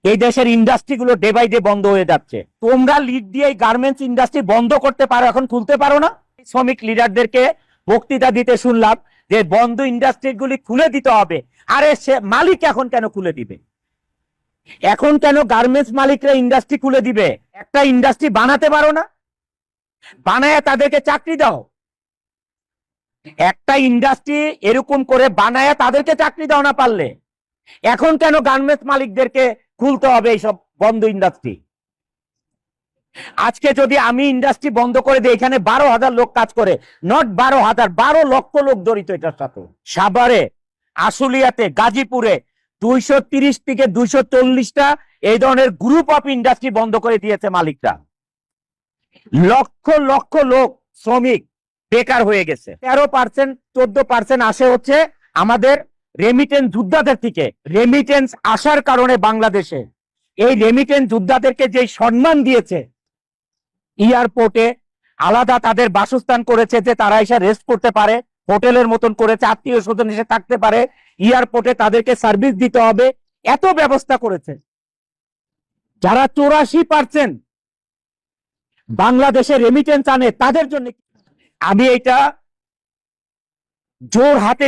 এই দেশের ইন্ডাস্ট্রি গুলো ডে বাই ডে বন্ধ হয়ে যাচ্ছে। তোমরা লিড দিয়ে গার্মেন্টস ইন্ডাস্ট্রি বন্ধ করতে পারো, এখন খুলতে পারো না? শ্রমিক লিডারদেরকে বক্তৃতা দিতে শুনলাম যে বন্ধ ইন্ডাস্ট্রি গুলি খুলে দিতে হবে। আরে সে মালিক এখন কেন খুলে দিবে? এখন কেন গার্মেন্টস মালিকরা ইন্ডাস্ট্রি খুলে দিবে? একটা ইন্ডাস্ট্রি বানাতে পারো না? বানায় তাদেরকে চাকরি দাও। একটা ইন্ডাস্ট্রি এরকম করে বানায় তাদেরকে চাকরি দাও না পারলে। এখন কেন গার্মেন্টস মালিকদেরকে খুলতে হবে এইসব বন্ধ ইন্ডাস্ট্রি? আজকে যদি আমি ইন্ডাস্ট্রি বন্ধ করে দিই, এখানে 12,000 লোক কাজ করে, নট 12,000, 12 লক্ষ লোক জড়িত এটার সাথে। সাভারে, আশুলিয়াতে, গাজীপুরে 230 থেকে 240টা এই ধরনের গ্রুপ অফ ইন্ডাস্ট্রি বন্ধ করে দিয়েছে মালিকরা। লক্ষ লক্ষ লোক শ্রমিক বেকার হয়ে গেছে। 13%, 14% আসে হচ্ছে আমাদের রেমিটেন্স যোদ্ধাদের থেকে। রেমিটেন্স আসার কারণে বাংলাদেশে এই রেমিটেন্স যোদ্ধাদেরকে যে সম্মান দিয়েছে, এয়ারপোর্টে আলাদা তাদের বাসস্থান করেছে যে তারা এসে রেস্ট করতে পারে, হোটেলের মতন করেছে, আত্মীয় স্বজন এসে থাকতে পারে, এয়ারপোর্টে তাদেরকে সার্ভিস দিতে হবে, এত ব্যবস্থা করেছে। যারা 84% বাংলাদেশে রেমিটেন্স আনে তাদের জন্য আমি এটা জোর হাতে